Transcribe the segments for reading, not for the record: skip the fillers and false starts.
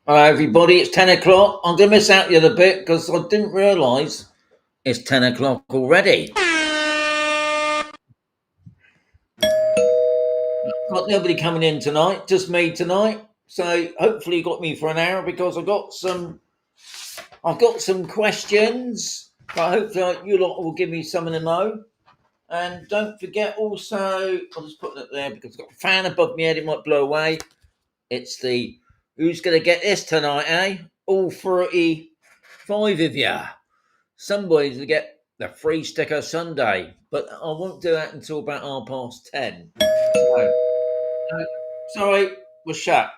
Hello, everybody. It's 10 o'clock. I'm going to miss out the other bit because I didn't realise it's 10 o'clock already. Got nobody coming in tonight, just me tonight. So hopefully you got me for an hour because I've got some questions, but hopefully you lot will give me something to know. And don't forget also, I'll just put it there because I've got a fan above my head, it might blow away. It's the who's going to get this tonight, eh? All 35 of you. Somebody's to get the free sticker Sunday, but I won't do that until about 10:30. So, sorry, we're shut.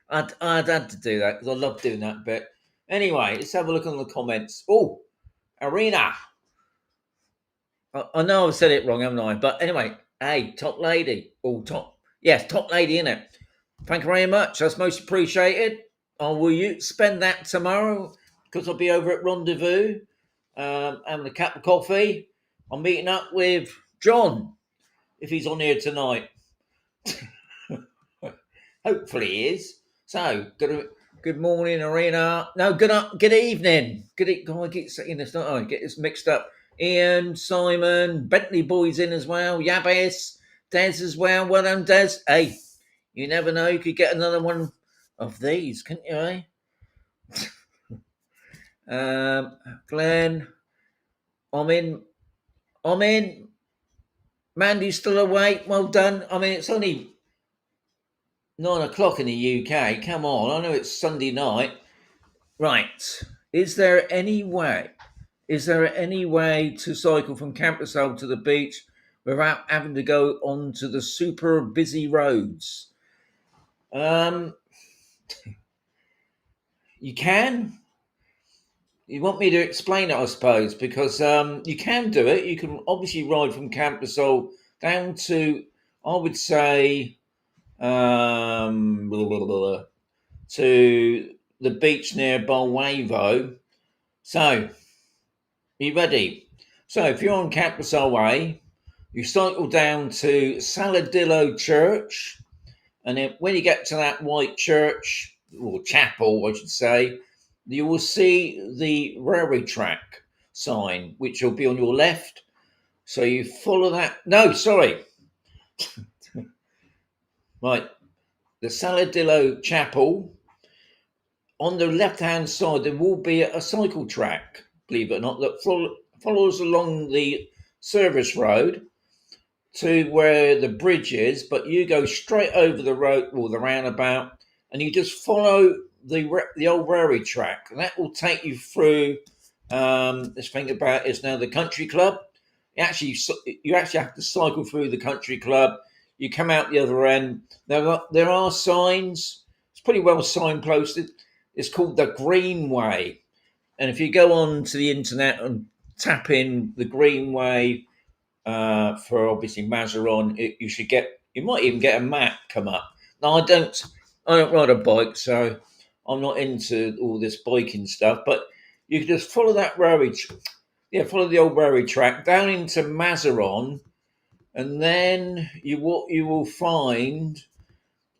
I'd had to do that because I love doing that bit. Anyway, let's have a look on the comments. Oh, Arena. I know I've said it wrong, haven't I? But anyway, hey, top lady. Oh, yes, top lady, innit? Thank you very much. That's most appreciated. Will you spend that tomorrow? Because I'll be over at Rendezvous, having a cup of coffee. I'm meeting up with John, if he's on here tonight. Hopefully he is. So, good morning, Arena. No, good evening. God, I keep saying this, don't I? Get this mixed up. Ian, Simon, Bentley boys in as well. Yabes, Des as well. Well done, Des. Hey, you never know. You could get another one of these, couldn't you, eh? Glenn, I'm in. I'm in. Mandy's still awake. Well done. I mean, it's only 9 o'clock in the UK. Come on. I know it's Sunday night. Right. Is there any way? Is there any way to cycle from Campersale to the beach without having to go onto the super busy roads? You can. You want me to explain it, I suppose, because you can do it. You can obviously ride from Campersale down to, I would say, blah, blah, blah, to the beach near Bolwavo. So, are you ready? So, if you're on Campersale Way, you cycle down to Saladillo Church, and then when you get to that white church, or chapel, I should say, you will see the railway track sign, which will be on your left. So you follow that. No, sorry. Right. The Saladillo Chapel. On the left hand side, there will be a cycle track, believe it or not, that follows along the service road to where the bridge is, but you go straight over the road or the roundabout, and you just follow the old railway track, and that will take you through. Let's think about it. It's now the country club. You actually have to cycle through the country club. You come out the other end. There are signs. It's pretty well signposted. It's called the Greenway, and if you go on to the internet and tap in the Greenway for obviously Mazeron, you might even get a map come up. Now I don't ride a bike, so I'm not into all this biking stuff. But you can just follow that follow the old railway track down into Mazeron, and then you will find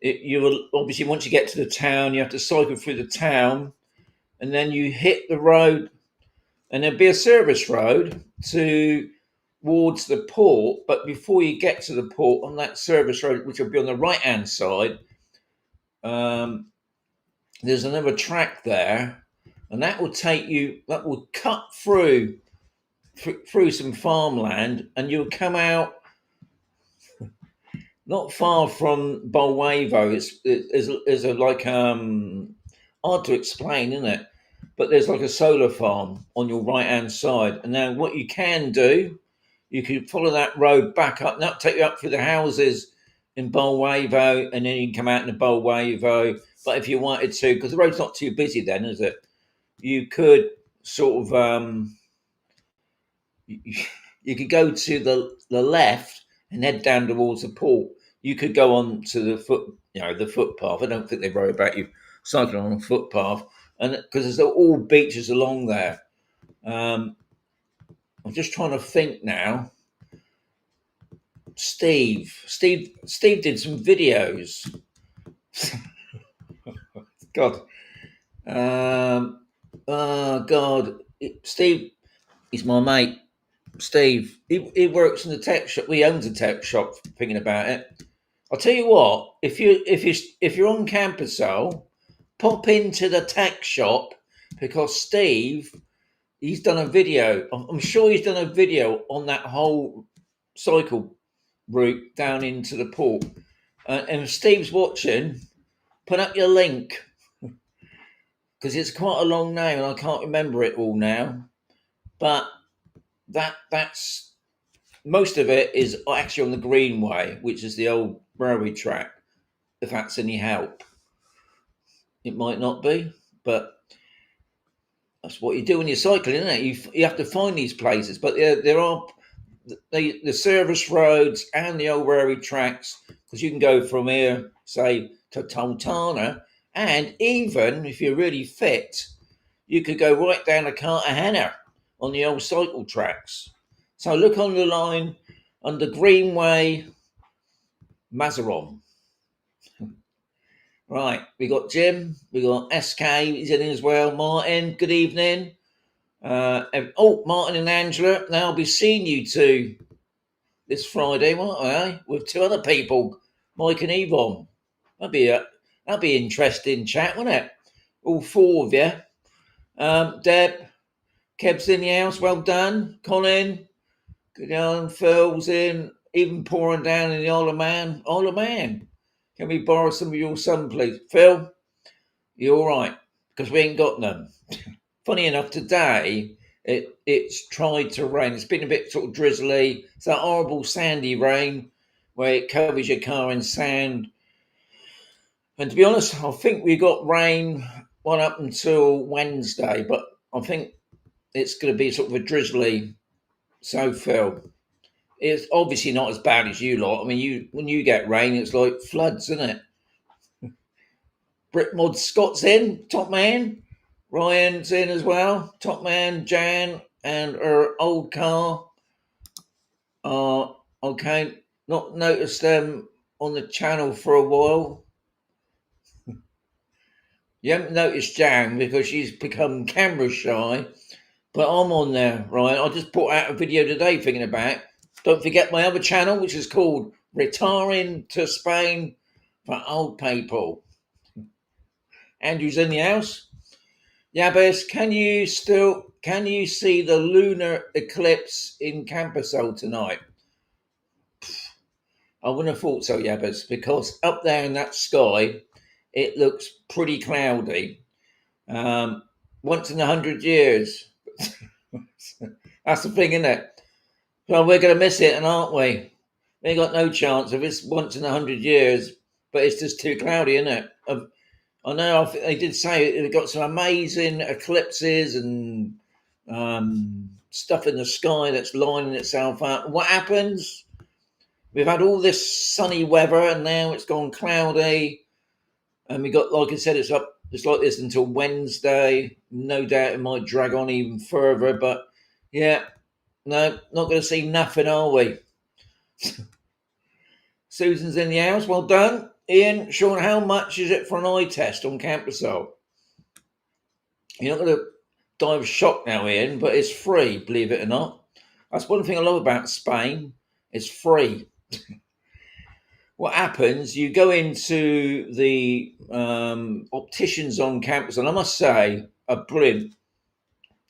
it. You will obviously once you get to the town, you have to cycle through the town, and then you hit the road, and there'll be a service road towards the port. But before you get to the port on that service road, which will be on the right hand side, um, there's another track there, and that will take you. That will cut through some farmland, and you'll come out not far from Bolwavo. It's a like hard to explain, isn't it? But there's like a solar farm on your right hand side. And now what you can do, you can follow that road back up, and that'll take you up through the houses in Bolwavo, and then you can come out into Bolwavo. But if you wanted to, because the road's not too busy then, is it? You could sort of you could go to the left and head down towards the port. You could go on to the footpath. I don't think they worry about you cycling on a footpath, and because there's all beaches along there. I'm just trying to think now. Steve did some videos. God. Oh God. Steve, he's my mate. Steve, he works in the tech shop. He owns a tech shop. Thinking about it, I'll tell you what. If you're on campus, pop into the tech shop because Steve, he's done a video. I'm sure he's done a video on that whole cycle route down into the port. And if Steve's watching, put up your link because it's quite a long name and I can't remember it all now. But that's most of it is actually on the Greenway, which is the old railway track. If that's any help, it might not be, but that's what you do when you're cycling, isn't it? You have to find these places, but there are the service roads and the old railway tracks because you can go from here, say, to Toltana, and even if you're really fit, you could go right down to Cartagena on the old cycle tracks. So look on the line under Greenway, Mazeron. Right, we got Jim, we got SK, he's in as well. Martin, good evening. Martin and Angela, now I'll be seeing you two this Friday, won't I? With two other people, Mike and Yvonne. That'd be an interesting chat, wouldn't it? All four of you. Deb, Keb's in the house, well done. Colin, good on. Phil's in, even pouring down in the Isle of Man. Isle of Man. Can we borrow some of your sun, please? Phil, you all right? Because we ain't got none. Funny enough, today it's tried to rain. It's been a bit sort of drizzly. It's that horrible sandy rain where it covers your car in sand. And to be honest, I think we got rain on up until Wednesday, but I think it's going to be sort of a drizzly. So, Phil, it's obviously not as bad as you lot. I mean, when you get rain, it's like floods, isn't it? Britmod Scott's in, top man. Ryan's in as well, top man. Jan and her old car. Okay, not noticed them on the channel for a while. You haven't noticed Jan because she's become camera shy, but I'm on there, Ryan. I just put out a video today thinking about it. Don't forget my other channel, which is called Retiring to Spain for Old People. Andrew's in the house. Yabes, can you see the lunar eclipse in Campersol tonight? I wouldn't have thought so, Yabes, because up there in that sky, it looks pretty cloudy. Once in 100 years. That's the thing, isn't it? Well, we're going to miss it, aren't we? We ain't got no chance if it's once in 100 years, but it's just too cloudy, isn't it? I know they did say it got some amazing eclipses and stuff in the sky that's lining itself up. What happens? We've had all this sunny weather and now it's gone cloudy. And we got, like I said, it's like this until Wednesday. No doubt it might drag on even further, but yeah, no, not going to see nothing, are we? Susan's in the house. Well done. Ian, Sean, how much is it for an eye test on Campersol? You're not going to die of shock now, Ian, but it's free, believe it or not. That's one thing I love about Spain. It's free. What happens, you go into the opticians on campus, and I must say, are brilliant.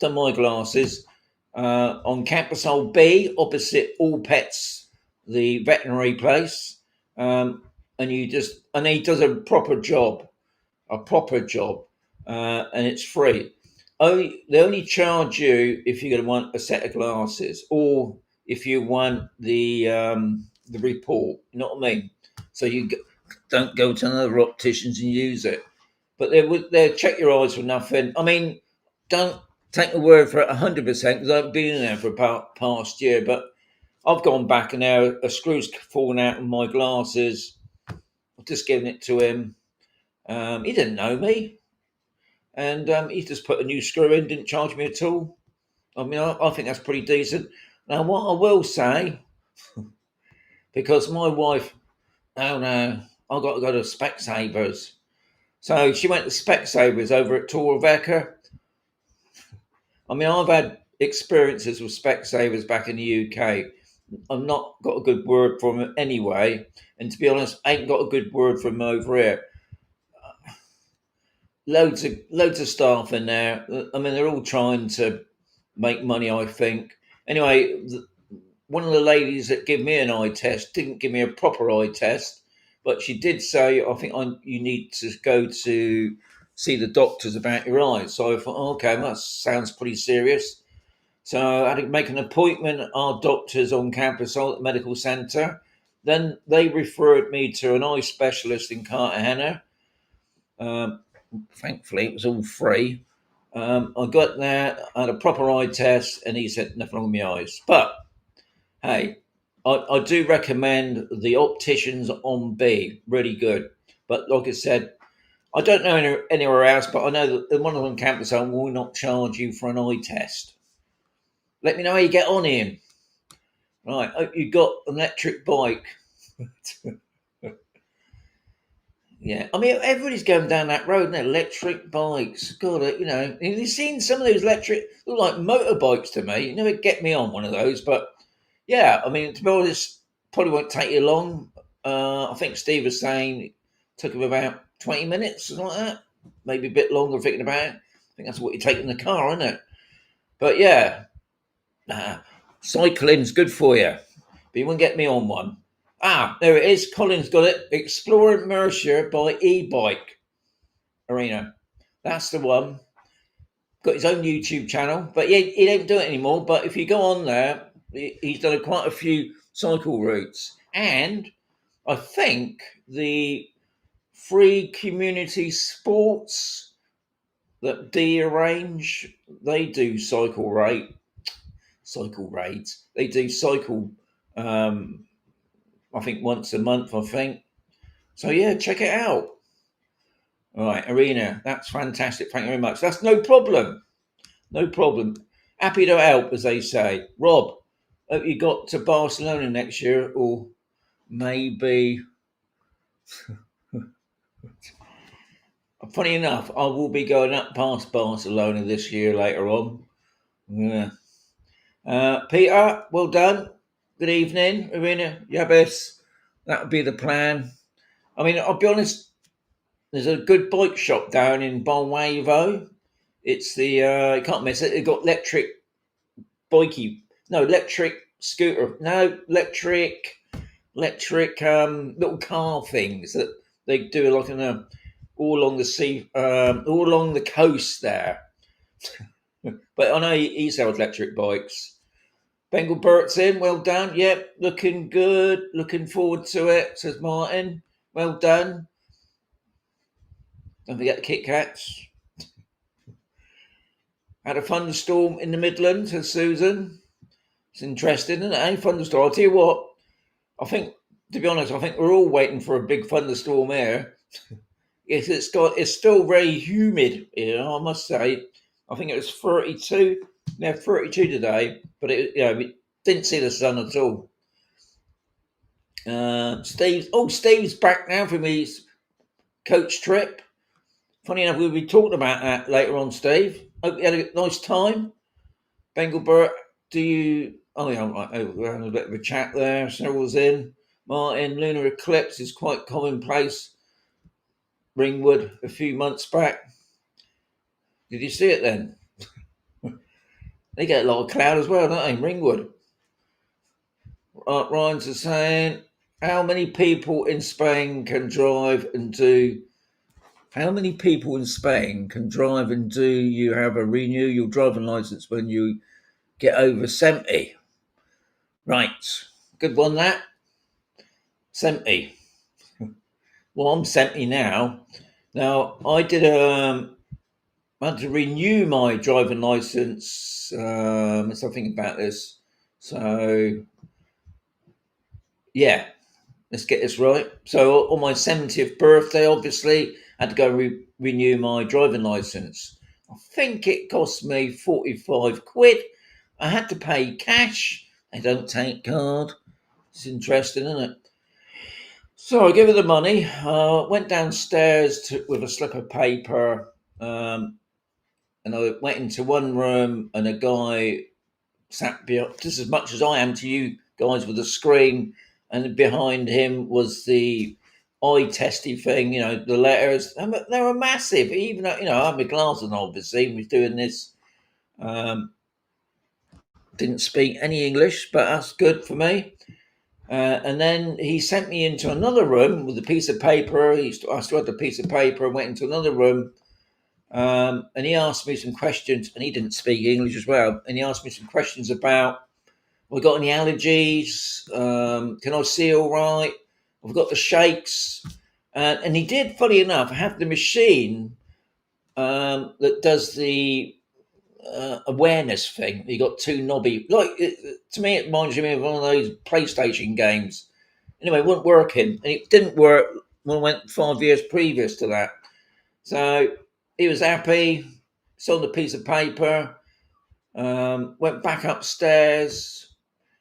Done my glasses on Campersol B, opposite All Pets, the veterinary place. And he does a proper job, and it's free. They only charge you if you're going to want a set of glasses, or if you want the report. You know what I mean? So you don't go to another opticians and use it, but they'll check your eyes for nothing. I mean, don't take the word for it 100% because I've been in there for about past year, but I've gone back and now a screw's fallen out of my glasses. I've just given it to him. He didn't know me. And he just put a new screw in, didn't charge me at all. I mean, I think that's pretty decent. Now, what I will say, because my wife, oh no, I've got to go to Specsavers. So she went to Specsavers over at Torrevecca. I mean, I've had experiences with Specsavers back in the UK. I've not got a good word from them anyway. And to be honest, I ain't got a good word from them over here. Loads of staff in there. I mean, they're all trying to make money, I think. Anyway, one of the ladies that gave me an eye test didn't give me a proper eye test, but she did say, I think you need to go to see the doctors about your eyes. So I thought, okay, that sounds pretty serious. So I had to make an appointment at our doctors on campus at the medical centre. Then they referred me to an eye specialist in Cartagena. Thankfully, it was all free. I got there, I had a proper eye test, and he said nothing wrong with my eyes. But hey, I do recommend the opticians on B, really good. But like I said, I don't know anywhere else, but I know that one of them campus home will not charge you for an eye test. Let me know how you get on, Ian. Right, hope you got an electric bike. Yeah, I mean, everybody's going down that road, and electric bikes. God, you've seen some of those electric, look like motorbikes to me. You never get me on one of those, but yeah, I mean, to be honest, probably won't take you long. I think Steve was saying it took him about 20 minutes, something like that. Maybe a bit longer thinking about it. I think that's what you take in the car, isn't it? But yeah, cycling's good for you, but you won't get me on one. There it is. Colin's got it. Exploring Murcia by e-bike arena. That's the one. Got his own YouTube channel, but he don't do it anymore. But if you go on there, he's done quite a few cycle routes, and I think the free community sports that D arrange, they do cycle raids. They do cycle. I think once a month. I think so. Yeah, check it out. All right, Arena. That's fantastic. Thank you very much. That's no problem. No problem. Happy to help, as they say. Rob, hope you got to Barcelona next year, or maybe. Funny enough, I will be going up past Barcelona this year later on. Yeah. Peter, well done. Good evening, Arena. Yabis. That would be the plan. I mean, I'll be honest. There's a good bike shop down in Bonwavo. It's the you can't miss it. They've got electric scooter, electric little car things that they do like all along the sea, all along the coast there. But I know he sells electric bikes. Bengal Bert's in, well done. Yep, looking good. Looking forward to it, says Martin. Well done. Don't forget the Kit Kats. Had a thunderstorm in the Midlands, says Susan. It's interesting, isn't it? Thunderstorm. I'll tell you what, I think, to be honest, I think we're all waiting for a big thunderstorm here. It's still very humid here, I must say. I think it was 32. Yeah, 32 today, but we didn't see the sun at all. Steve's back now from his coach trip. Funny enough, we'll be talking about that later on, Steve. Hope you had a nice time. Bengal Bert, do you... Oh, yeah, right. We're having a bit of a chat there. Cheryl's in. Martin, lunar eclipse is quite commonplace. Ringwood, a few months back. Did you see it then? They get a lot of cloud as well, don't they? Ringwood. Ryan's is saying, how many people in Spain can drive and do... How many people in Spain can drive and do you have a renew your driving license when you get over 70? Right. Good one, that. 70. Well, I'm 70 now. Now, I had to renew my driving license. Something about this. So, yeah, let's get this right. So, on my 70th birthday, obviously, I had to go renew my driving license. I think it cost me 45 quid. I had to pay cash. They don't take card. It's interesting, isn't it? So I gave her the money, went downstairs with a slip of paper, and I went into one room, and a guy sat behind, just as much as I am to you guys, with a screen, and behind him was the eye testy thing, the letters. And they were massive. Even though, I had my glasses on, obviously, was doing this. Um, didn't speak any English, but that's good for me. And then he sent me into another room with a piece of paper. I still had the piece of paper and went into another room. And he asked me some questions, and he didn't speak English as well. And he asked me some questions about, have I got any allergies? Can I see all right? I've got the shakes. And he did, funny enough, have the machine that does the awareness thing. You got two knobby, to me, it reminds me of one of those PlayStation games. Anyway, it wasn't working, and it didn't work when I went 5 years previous to that. So he was happy, saw the piece of paper, went back upstairs.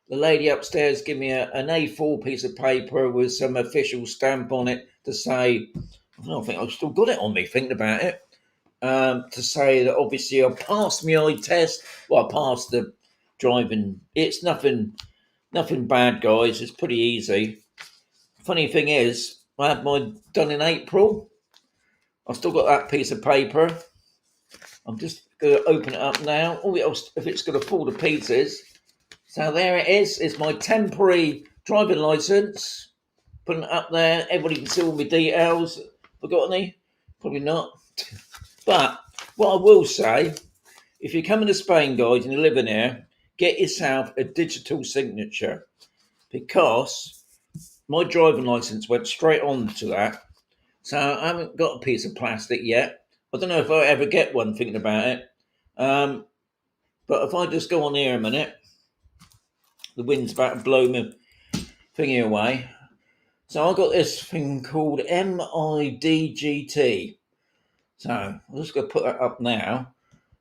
The lady upstairs gave me an A4 piece of paper with some official stamp on it to say, I don't think I've still got it on me, thinking about it, to say that obviously I passed my eye test. Well, I passed the driving. It's nothing bad, guys. It's pretty easy. Funny thing is, I had mine done in April. I've still got that piece of paper. I'm just going to open it up now. Oh, if it's going to fall to pieces. So there it is. It's my temporary driving license. Putting it up there. Everybody can see all my details. Forgot any? Probably not. But what I will say, if you're coming to Spain, guys, and you're living here, get yourself a digital signature, because my driving license went straight on to that. So I haven't got a piece of plastic yet. I don't know if I'll ever get one, thinking about it. But if I just go on here a minute, the wind's about to blow my thingy away. So I got this thing called MIDGT. So I'm just going to put that up now.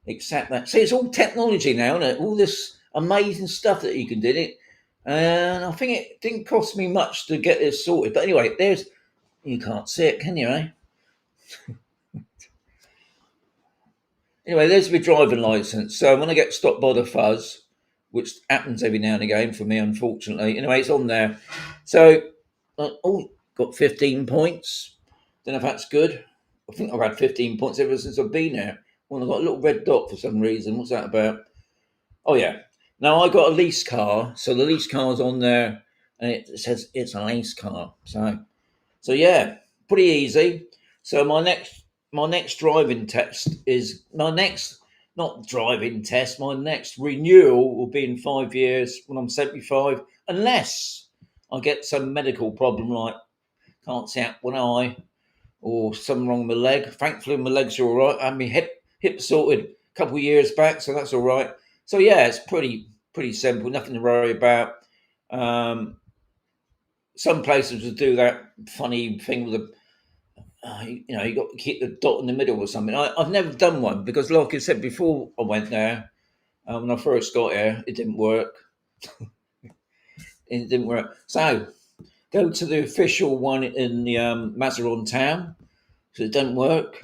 Accept that. See, it's all technology now, isn't it? All this amazing stuff that you can do it. And I think it didn't cost me much to get this sorted. But anyway, you can't see it, can you, eh? Anyway, there's my driving license. So when I get stopped by the fuzz, which happens every now and again for me, unfortunately. Anyway, it's on there. So, got 15 points. Don't know if that's good. I think I've had 15 points ever since I've been here. Well, I've got a little red dot for some reason. What's that about? Oh, yeah. Now, I got a lease car. So the lease car's on there, and it says it's a lease car. So yeah, pretty easy. So my next driving test is my next not driving test. My next renewal will be in 5 years when I'm 75, unless I get some medical problem like can't see out one eye or something wrong with my leg. Thankfully, my legs are all right. I had my hip sorted a couple of years back, so that's all right. So yeah, it's pretty simple. Nothing to worry about. Some places will do that funny thing with the you got to keep the dot in the middle or something. I've never done one because, like I said before, I went there when I first got here. It didn't work. So go to the official one in the Mazeron town. So it doesn't work.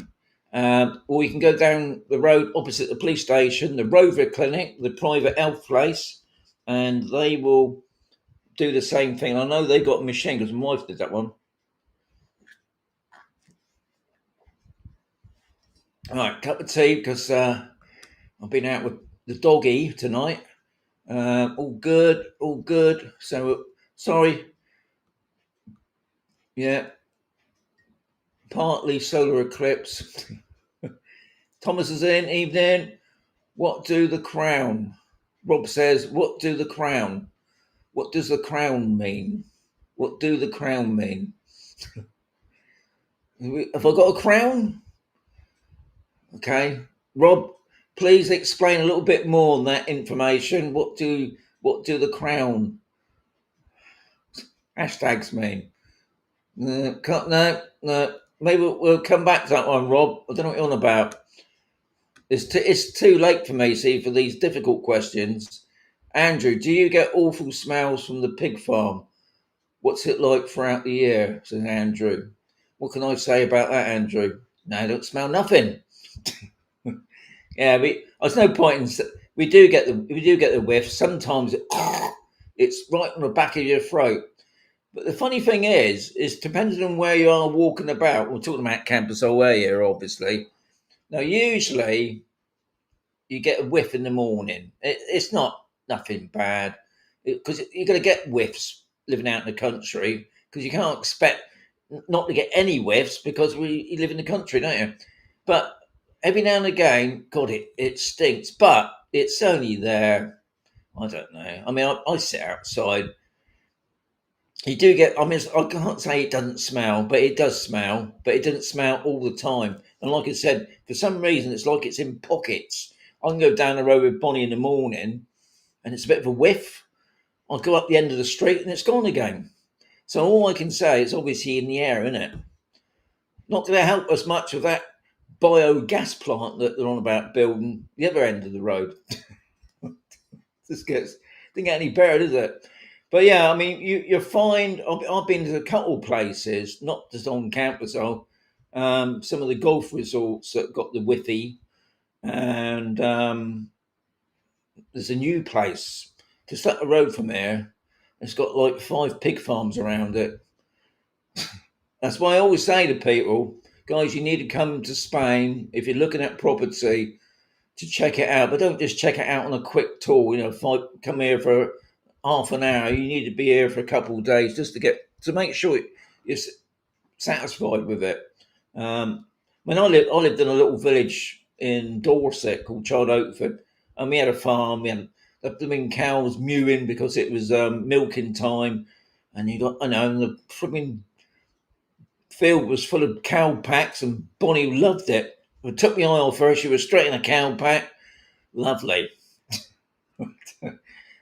Or you can go down the road opposite the police station, the Rover Clinic, the private health place, and they will do the same thing. I know they got a machine because my wife did that one. All right, cup of tea because I've been out with the doggy tonight. All good, all good. So sorry, yeah, partly solar eclipse. Thomas is in. Evening. What do the crown? Rob says, "What do the crown? What does the crown mean? What do the crown mean? Have I got a crown? Okay, Rob, please explain a little bit more on that information. What do the crown hashtags mean? No, no. Maybe we'll come back to that one, Rob. I don't know what you're on about. It's too late for me, see, for these difficult questions. Andrew, do you get awful smells from the pig farm? What's it like throughout the year? Says Andrew. What can I say about that, Andrew? No, I don't smell nothing. Yeah, there's no point in. We do get the whiff. Sometimes it's right on the back of your throat. But the funny thing is depending on where you are walking about. We're talking about campus away here, obviously. Now, usually you get a whiff in the morning. It's not nothing bad because you're going to get whiffs living out in the country because you can't expect not to get any whiffs because you live in the country, don't you? But every now and again, God, it stinks, but it's only there. I don't know. I mean, I sit outside. You do get, I mean, I can't say it doesn't smell, but it does smell, but it doesn't smell all the time. And like I said, for some reason, it's like it's in pockets. I can go down the road with Bonnie in the morning and it's a bit of a whiff. I'll go up the end of the street and it's gone again. So all I can say is obviously in the air, isn't it? Not going to help us much with that biogas plant that they're on about building the other end of the road. Didn't get any better, does it? But yeah, I mean, you find I've been to a couple places, not just on campus, some of the golf resorts that got the whiffy, and there's a new place just up the road from there. It's got like 5 pig farms around it. That's why I always say to people, guys, you need to come to Spain if you're looking at property to check it out, but don't just check it out on a quick tour. Come here for half an hour. You need to be here for a couple of days just to make sure you're satisfied with it. When I lived in a little village in Dorset called Child Oakford, and we had a farm. We had the cows mewing because it was milking time, and the frigging field was full of cow packs, and Bonnie loved it. I took my eye off her. She was straight in a cow pack. Lovely.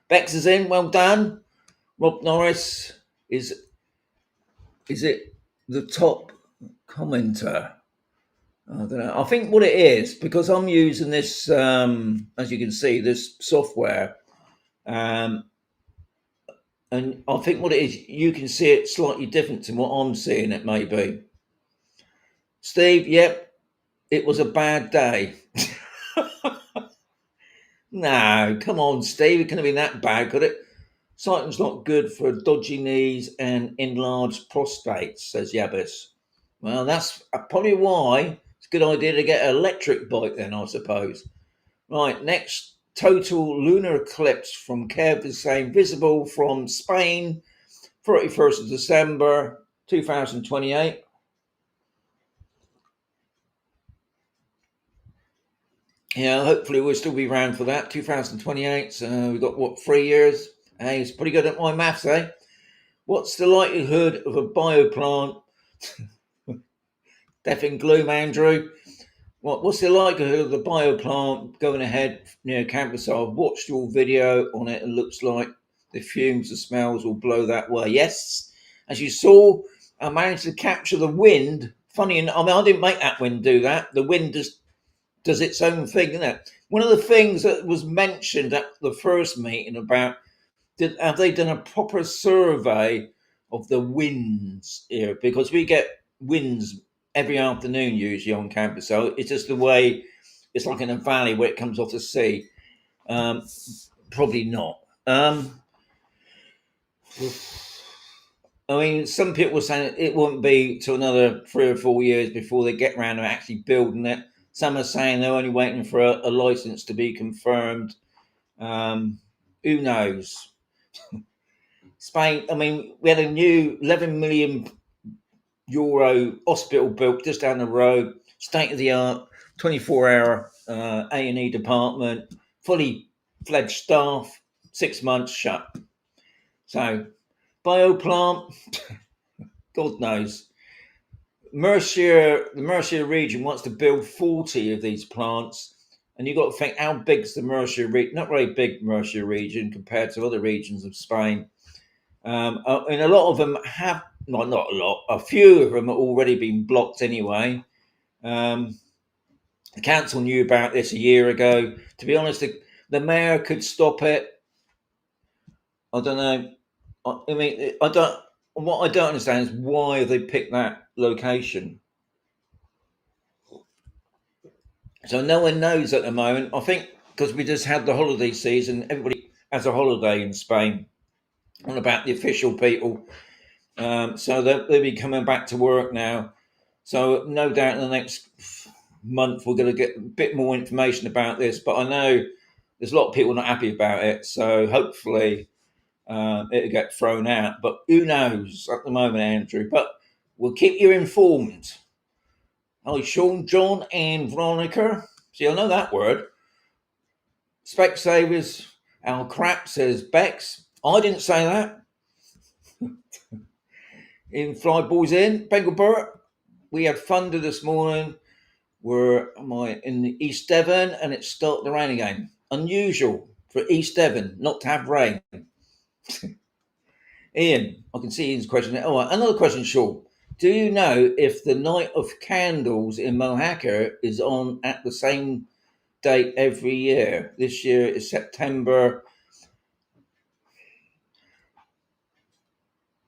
Bex is in. Well done. Rob Norris is it the top commenter? I don't know. I think what it is, because I'm using this, as you can see, this software, and I think what it is, you can see it slightly different to what I'm seeing it may be. Steve, yep, it was a bad day. No, come on, Steve. It couldn't have been that bad, could it? Cycling's not good for dodgy knees and enlarged prostates, says Yabis. Well, that's probably why it's a good idea to get an electric bike then, I suppose. Right, next, total lunar eclipse from Kev is saying visible from Spain, 31st of December 2028. Yeah, hopefully we'll still be around for that, 2028. So we've got, 3 years? Hey, it's pretty good at my maths, eh? What's the likelihood of a bioplant? Death in gloom, Andrew. What's the likelihood of the bioplant going ahead near campus? I've watched your video on it and looks like the fumes, the smells will blow that way. Yes, as you saw, I managed to capture the wind. Funny enough, I mean, I didn't make that wind do that. The wind just does its own thing, isn't it? One of the things that was mentioned at the first meeting about have they done a proper survey of the winds here? Because we get winds every afternoon usually on campus. So it's just the way it's like in a valley where it comes off the sea. Probably not. I mean, some people were saying it won't be till another 3 or 4 years before they get around to actually building it. Some are saying they're only waiting for a license to be confirmed. Who knows? Spain, I mean, we had a new 11 million euro hospital built just down the road, state of the art, 24-hour A&E department, fully fledged staff, 6 months shut. So, bioplant, God knows. The Murcia region wants to build 40 of these plants, and you've got to think how big's the Murcia region? Not very big, Murcia region compared to other regions of Spain. And a lot of them have, well, not a lot, a few of them have already been blocked anyway. The council knew about this a year ago. To be honest, the mayor could stop it. I don't know. I mean, I don't. what I don't understand is why they picked that location. So no one knows at the moment. I think because we just had the holiday season, everybody has a holiday in Spain. What about the official people? So they'll be coming back to work now. So no doubt in the next month we're going to get a bit more information about this. But I know there's a lot of people not happy about it. So hopefully it'll get thrown out. But who knows at the moment, Andrew? But we'll keep you informed. Hi, Sean, John, and Veronica. See, I know that word. Specsavers, our crap, says Bex. I didn't say that. In Flyballs in, Bengalborough, we had thunder this morning. We're in the East Devon, and it's starting to rain again. Unusual for East Devon not to have rain. Ian, I can see Ian's question. Oh, another question, Sean. Do you know if the Night of Candles in Mojaca is on at the same date every year? This year is September.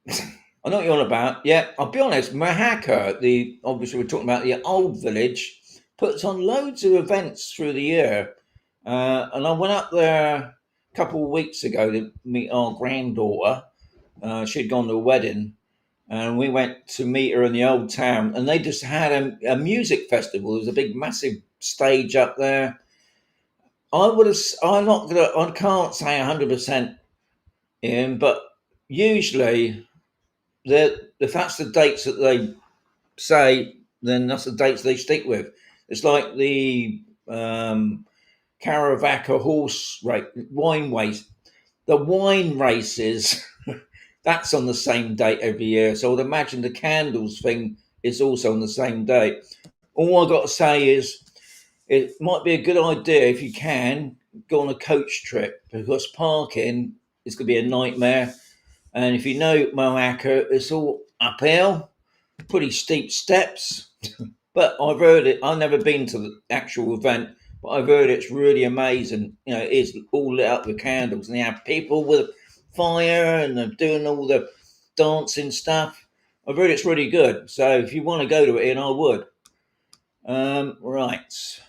I know what you're on about. Yeah, I'll be honest. Mojaca, obviously we're talking about the old village, puts on loads of events through the year. And I went up there a couple of weeks ago to meet our granddaughter. She'd gone to a wedding, and we went to meet her in the old town. And they just had a music festival. There was a big, massive stage up there. I can't say 100% in, but usually if that's the dates that they say, then that's the dates they stick with. It's like the Caravaca horse race, wine race. The wine races, that's on the same date every year. So I'd imagine the candles thing is also on the same date. All I got to say is it might be a good idea if you can go on a coach trip because parking is going to be a nightmare. And if you know Mojaca, it's all uphill, pretty steep steps. But I've heard it. I've never been to the actual event, but I've heard it's really amazing. You know, it is all lit up with candles, and they have people with fire, and they're doing all the dancing stuff. I've heard it's really good. So if you want to go to it, I would. Right,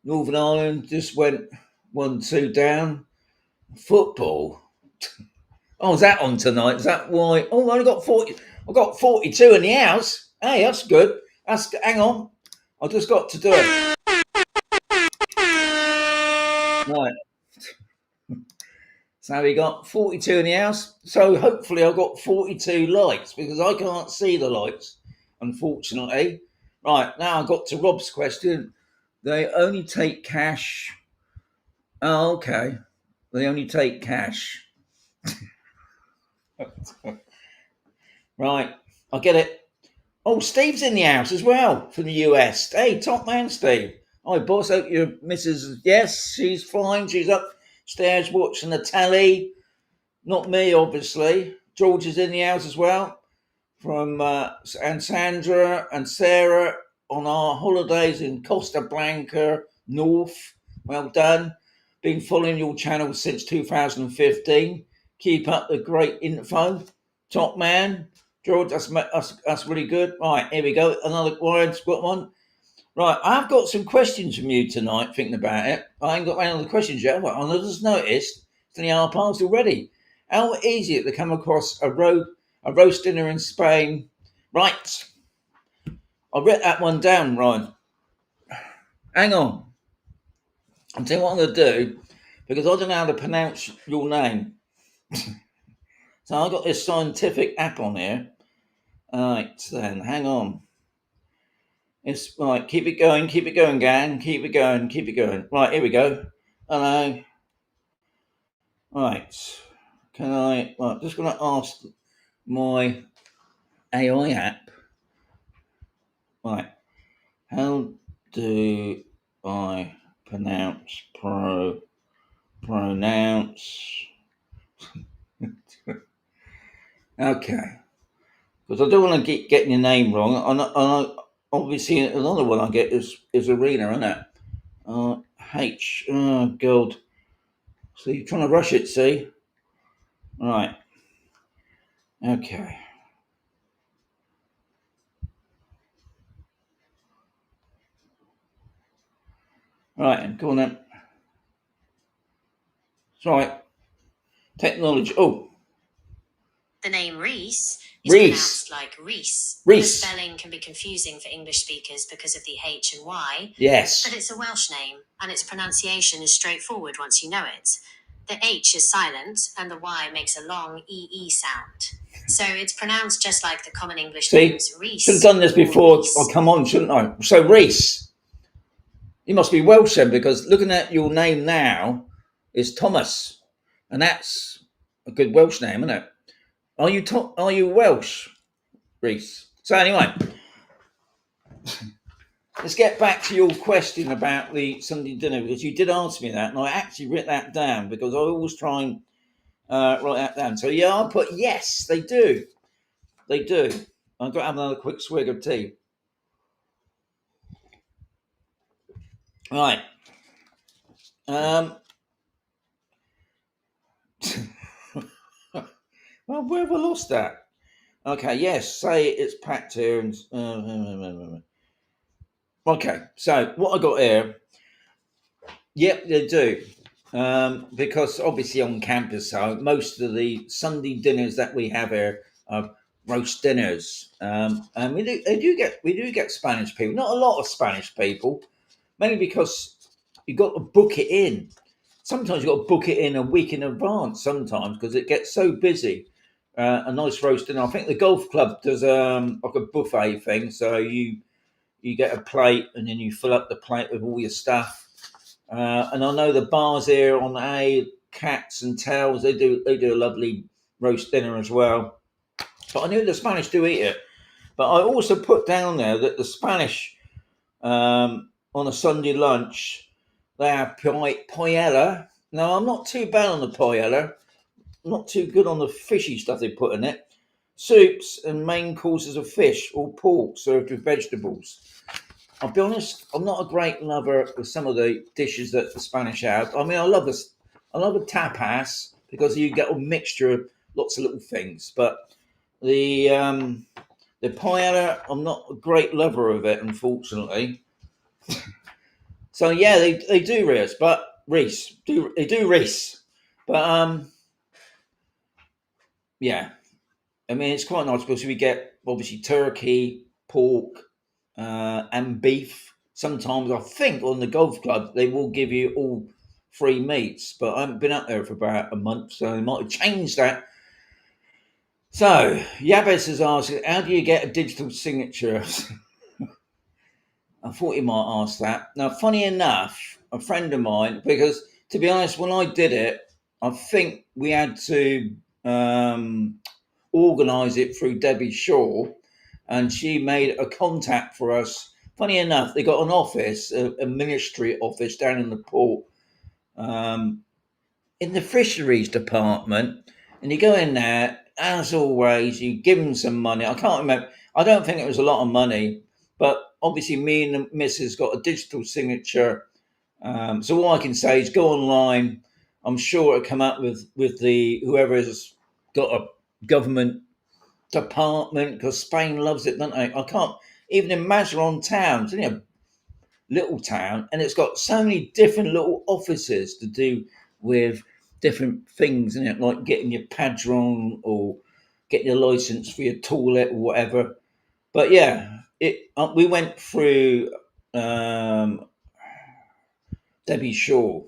Northern Ireland just went 1-2 down. Football. Oh, is that on tonight? Is that why? Oh, I only got 40. I got 42 in the house. Hey, that's good. Hang on. I just got to do it. Right. So we got 42 in the house. So hopefully I got 42 likes because I can't see the likes, unfortunately. Right, now I got to Rob's question. They only take cash. Oh, okay. They only take cash. Right, I get it. Oh, Steve's in the house as well from the US. Hey, top man, Steve. Hi, boss. Hope your missus. Yes, she's fine. She's upstairs watching the telly. Not me, obviously. George is in the house as well. From and Sandra and Sarah on our holidays in Costa Blanca, North. Well done. Been following your channel since 2015. Keep up the great info. Top man. George, that's really good. Right, here we go. Another Ryan's got one. Right, I've got some questions from you tonight, thinking about it. I ain't got any other questions yet, but I just noticed it's only half past already. How easy it to come across a roast dinner in Spain. Right, I wrote that one down, Ryan. Hang on. I'll tell you what I'm going to do, because I don't know how to pronounce your name. So I've got this scientific app on here. All right, then, hang on. It's right, keep it going, gang. Keep it going. Right, here we go. Hello. Right. I'm just going to ask my AI app. Right. How do I pronounce pronounce? Okay. Because I don't want to get your name wrong. Obviously, another one I get is Arena, isn't it? H. Oh, God. So you're trying to rush it, see? Right. Okay. Right, go on then. Right. Technology. Oh. The name Reese is Reese. pronounced like Reese. Reese. The spelling can be confusing for English speakers because of the H and Y. Yes. But it's a Welsh name, and its pronunciation is straightforward once you know it. The H is silent, and the Y makes a long EE sound. So it's pronounced just like the common English names Reese. Should have done this before I come on, shouldn't I? So Reese. You must be Welsh then, because looking at your name now is Thomas. And that's a good Welsh name, isn't it? Are you Welsh, Reese? So anyway, let's get back to your question about the Sunday dinner, because you did ask me that, and I actually wrote that down because I always try and write that down. So yeah, I'll put yes, they do. They do. I've got to have another quick swig of tea. Right. Well, where have I lost that? Okay, yes, say it's packed here. And okay, so what I got here, yep, they do. Because obviously on campus, so most of the Sunday dinners that we have here are roast dinners. And we do get Spanish people, not a lot of Spanish people, mainly because you've got to book it in. Sometimes you've got to book it in a week in advance sometimes because it gets so busy. A nice roast dinner. I think the golf club does like a buffet thing. So you get a plate and then you fill up the plate with all your stuff. And I know the bars here on A, Cats and Tails, they do a lovely roast dinner as well. But I knew the Spanish do eat it. But I also put down there that the Spanish on a Sunday lunch, they have paella. No, I'm not too bad on the paella. Not too good on the fishy stuff they put in it. Soups and main courses of fish or pork served with vegetables. I'll be honest, I'm not a great lover of some of the dishes that the Spanish have. I mean, I love a tapas because you get a mixture of lots of little things. But the paella, I'm not a great lover of it, unfortunately. So yeah, they do Reese, but they do Reese, but yeah, I mean it's quite nice because we get obviously turkey, pork, and beef. Sometimes I think on the golf club they will give you all free meats, but I haven't been up there for about a month, so they might have changed that. So Yabes has asked, how do you get a digital signature? I thought you might ask that. Now, funny enough, a friend of mine, because to be honest, when I did it, I think we had to organise it through Debbie Shaw, and she made a contact for us. Funny enough, they got an office, a ministry office down in the port, in the fisheries department, and you go in there, as always, you give them some money. I can't remember. I don't think it was a lot of money, but obviously me and the missus got a digital signature. So all I can say is go online. I'm sure it'll come up with the whoever has got a government department because Spain loves it, don't they? I can't even in Mazeron town, it's only a little town, and it's got so many different little offices to do with different things in it, like getting your padron or getting your license for your toilet or whatever. But yeah, we went through Debbie Shaw.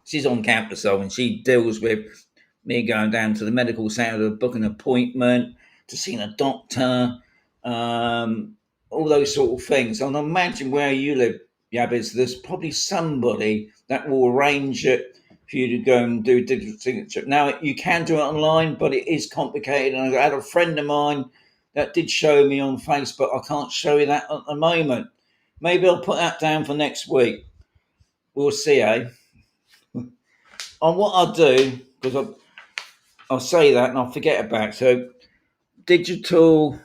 She's on campus though, and she deals with me going down to the medical centre to book an appointment, to see a doctor, all those sort of things. And I imagine where you live, Yabis, there's probably somebody that will arrange it for you to go and do digital signature. Now, you can do it online, but it is complicated. And I had a friend of mine that did show me on Facebook. I can't show you that at the moment. Maybe I'll put that down for next week. We'll see, eh? On what I'll do, because I'll say that and I'll forget about it. So, digital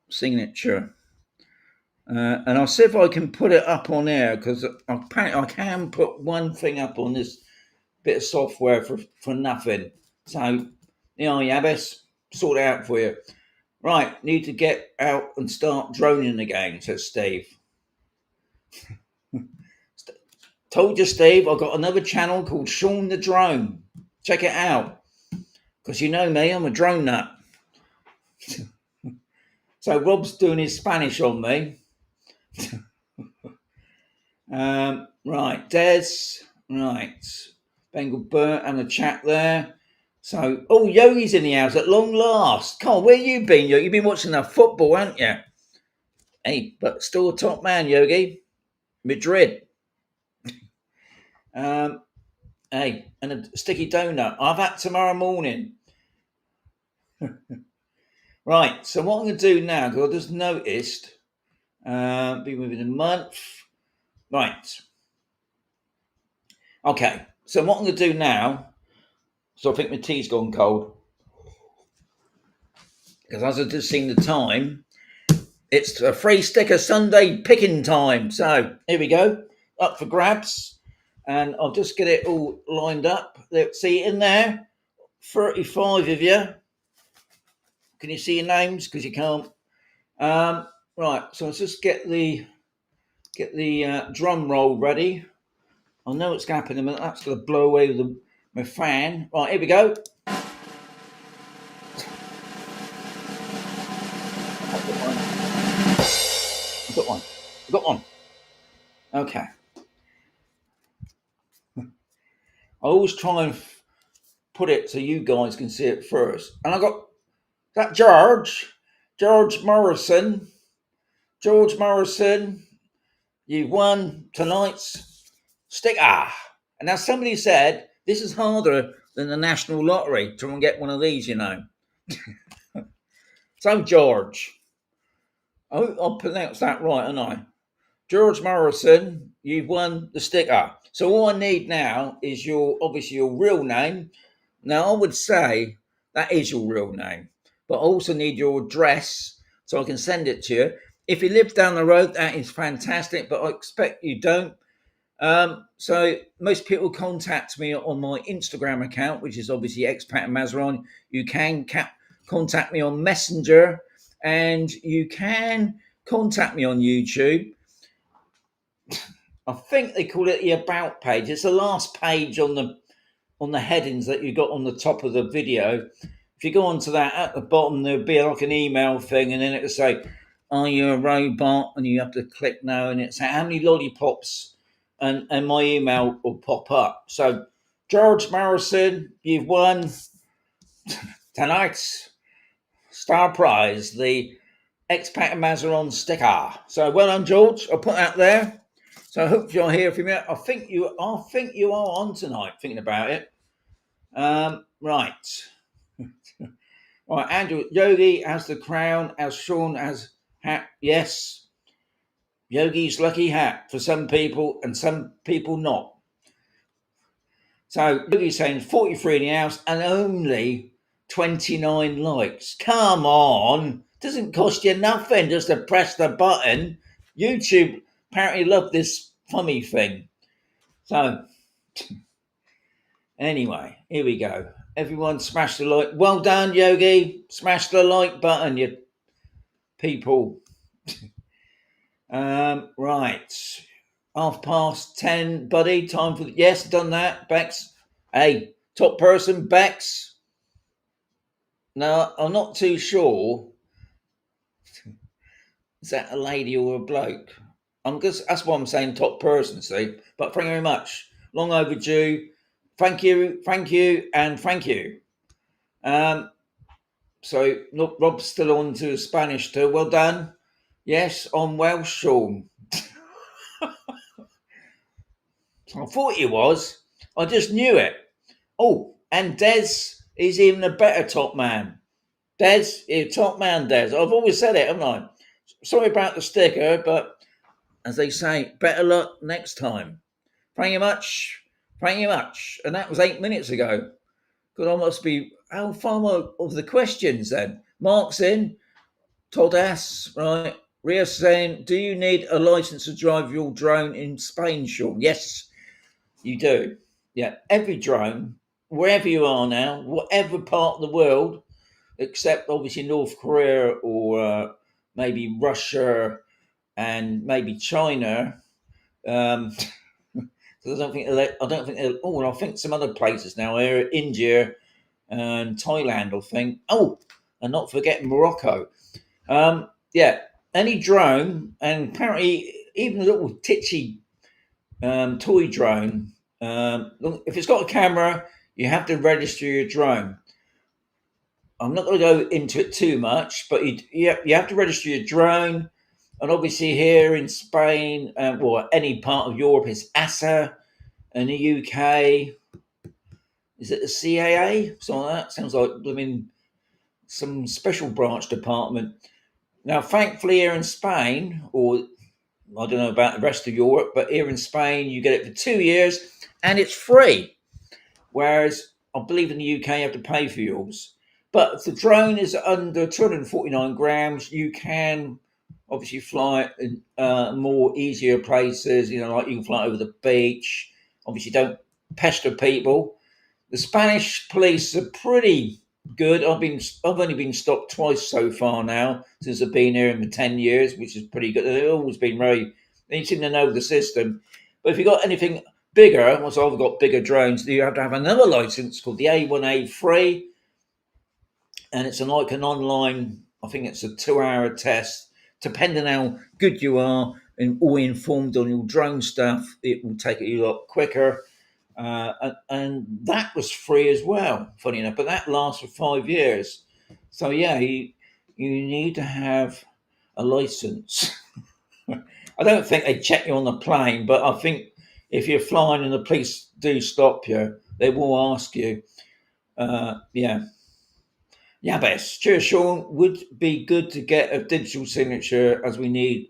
signature. And I'll see if I can put it up on air because I can put one thing up on this bit of software for nothing. So, Yabis, sort it out for you. Right, need to get out and start droning again, says Steve. Told you, Steve, I've got another channel called Sean the Drone. Check it out. Because you know me, I'm a drone nut. So Rob's doing his Spanish on me. Right, Des. Right. Bengal Burt and the chat there. So, oh, Yogi's in the house at long last. Come on, where you been, Yogi? You've been watching that football, haven't you? Hey, but still a top man, Yogi. Madrid. Hey, and a sticky donut. I've had tomorrow morning. Right, so what I'm going to do now, because I just noticed, be within a month. Right. Okay, so what I'm going to do now, so I think my tea's gone cold, because as I've just seen the time, it's a free sticker Sunday picking time. So here we go, up for grabs, and I'll just get it all lined up. Let's see in there, 35 of you. Can you see your names? Because you can't. Right, so let's just get the drum roll ready. I know it's going to happen in a minute. That's going to blow away with my fan. Right, here we go. I've got one. Okay. I always try and put it so you guys can see it first. And I got that George Morrison. George Morrison, you've won tonight's sticker. And now somebody said this is harder than the National Lottery to get one of these, you know. So George, I hope I pronounced that right, haven't I? George Morrison, you've won the sticker. So all I need now is obviously your real name. Now I would say that is your real name, but I also need your address so I can send it to you. If you live down the road, that is fantastic, but I expect you don't. So most people contact me on my Instagram account, which is obviously Expat and Mazeron. You can contact me on Messenger, and you can contact me on YouTube. I think they call it the About page. It's the last page on the headings that you got on the top of the video. If you go onto that, at the bottom there'll be like an email thing, and then it'll say, "Are you a robot?" And you have to click no, and it's how many lollipops, and my email will pop up. So, George Morrison, you've won tonight's star prize, the Expat and Mazeron sticker. So well done, George. I'll put that there. So I hope you'll hear from you. I think you are on tonight, thinking about it. Right. Right, Andrew, Yogi has the crown, as Sean has hat. Yes. Yogi's lucky hat for some people and some people not. So Yogi's saying 43 in the house and only 29 likes. Come on. Doesn't cost you nothing just to press the button. YouTube apparently love this funny thing. So anyway, here we go. Everyone smash the like. Well done, Yogi. Smash the like button, you people. Right. 10:30, buddy. Time for yes, done that. Bex. Hey, top person, Bex. No, I'm not too sure. Is that a lady or a bloke? That's why I'm saying top person, see. But thank you very much. Long overdue. Thank you, and thank you. So look, Rob's still on to Spanish too. Well done. Yes, on Welsh, Sean. I thought he was. I just knew it. Oh, and Des is even a better top man. Des, top man, Des. I've always said it, haven't I? Sorry about the sticker, but as they say, better luck next time. Thank you much. And that was 8 minutes ago. Because I must be how far of the questions then? Mark's in. Todd S. Right. Ria saying, do you need a license to drive your drone in Spain, Sean? Yes, you do. Yeah, every drone, wherever you are now, whatever part of the world, except obviously North Korea or maybe Russia and maybe China. So Because I don't think. Oh, and I think some other places now are India and Thailand. I think. Oh, and not forgetting Morocco. Yeah, any drone, and apparently even a little titchy toy drone. If it's got a camera, you have to register your drone. I'm not going to go into it too much, but you have to register your drone. And obviously, here in Spain, or any part of Europe, is ASA, and the UK, is it the CAA? Something like that. Sounds like some special branch department. Now, thankfully, here in Spain, or I don't know about the rest of Europe, but here in Spain, you get it for 2 years and it's free. Whereas I believe in the UK, you have to pay for yours. But if the drone is under 249 grams, you can obviously fly in more easier places, like you can fly over the beach. Obviously, don't pester people. The Spanish police are pretty good. I've only been stopped twice so far now since I've been here in the 10 years, which is pretty good. They've always been they seem to know the system. But if you've got anything bigger, once I've got bigger drones, you have to have another license called the A1A3, and it's like an online, I think it's a 2-hour test. Depending how good you are and all informed on your drone stuff, it will take it a lot quicker. And that was free as well, funny enough, but that lasts for 5 years. So yeah, you need to have a license. I don't think they check you on the plane, but I think if you're flying and the police do stop you, they will ask you. Yeah, best. Cheers, Sean. Would be good to get a digital signature, as we need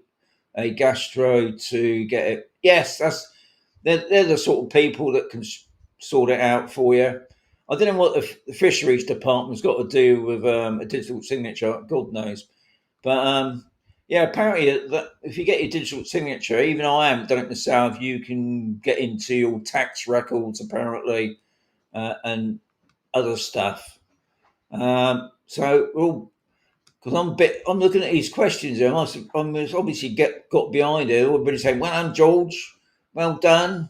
a gastro to get it. Yes, they're the sort of people that can sort it out for you. I don't know what the fisheries department's got to do with a digital signature. God knows. But yeah, apparently that if you get your digital signature, even though I haven't done it myself, you can get into your tax records apparently, and other stuff. So, because I'm looking at these questions here. I'm obviously got behind it. Everybody saying, "Well done, George. Well done,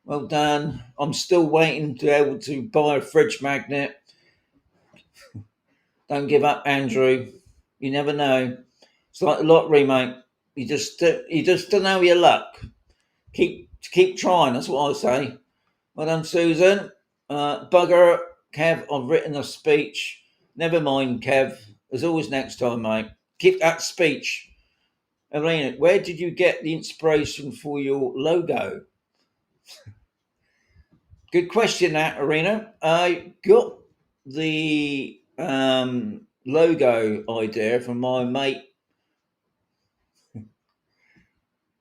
well done." I'm still waiting to be able to buy a fridge magnet. Don't give up, Andrew. You never know. It's like the lottery, mate. You just don't know your luck. Keep trying. That's what I say. Well done, Susan. Bugger, Kev. I've written a speech. Never mind, Kev. There's always next time, mate. Keep that speech. Elena, where did you get the inspiration for your logo? Good question, that, Arena. I got the logo idea from my mate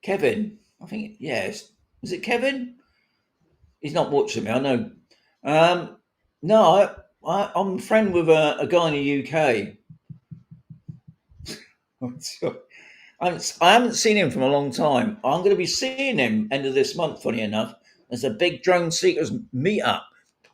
Kevin. I think, yes. Is it Kevin? He's not watching me, I know. No, I'm a friend with a guy in the UK. I haven't seen him for a long time. I'm going to be seeing him end of this month, funny enough. There's a big drone seekers meetup.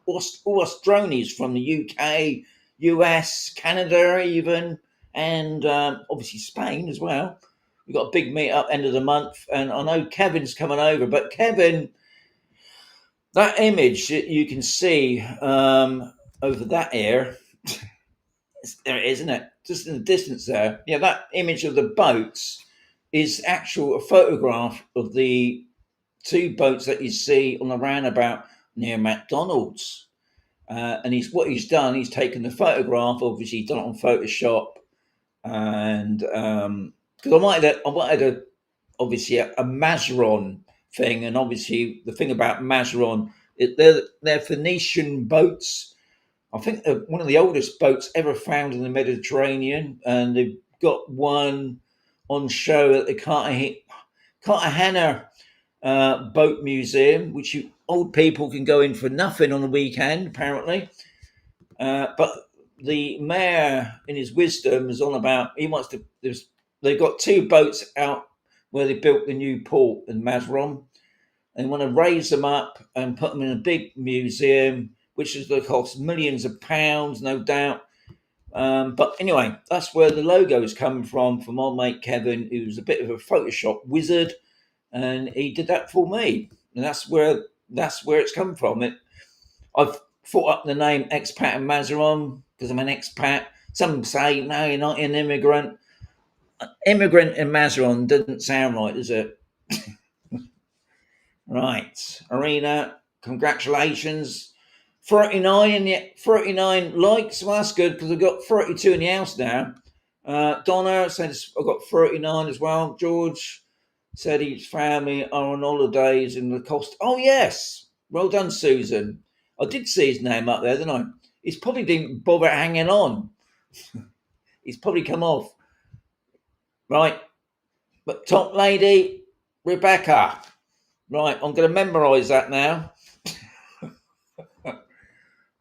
All us dronies from the UK, US, Canada even, and obviously Spain as well. We've got a big meetup end of the month, and I know Kevin's coming over. But Kevin, that image that you can see over that here, there it is, isn't it? Just in the distance there. Yeah, that image of the boats is a photograph of the two boats that you see on the roundabout near McDonald's. And he's done, he's taken the photograph, obviously he's done it on Photoshop. And because I wanted obviously a Mazeron thing, and obviously the thing about Mazeron, they're Phoenician boats. I think they're one of the oldest boats ever found in the Mediterranean, and they've got one on show at the Cartagena Boat Museum, which old people can go in for nothing on the weekend, apparently. But the mayor, in his wisdom, is on about they've got two boats out where they built the new port in Mazeron. They want to raise them up and put them in a big museum, which is going to cost millions of pounds, no doubt. But anyway, that's where the logo's come from my mate Kevin, who's a bit of a Photoshop wizard, and he did that for me. and that's where it's come from. I've thought up the name Expat and Mazeron because I'm an expat. Some say, no, you're not an immigrant. Immigrant in Mazeron doesn't sound right, does it? Right, Arena, congratulations. 39 likes. Well, that's good because I've got 32 in the house now. Donna says I've got 39 as well. George said his family are on holidays in the coast. Oh, yes. Well done, Susan. I did see his name up there, didn't I? He's probably didn't bother hanging on. He's probably come off. Right. But top lady, Rebecca. Right. I'm going to memorise that now.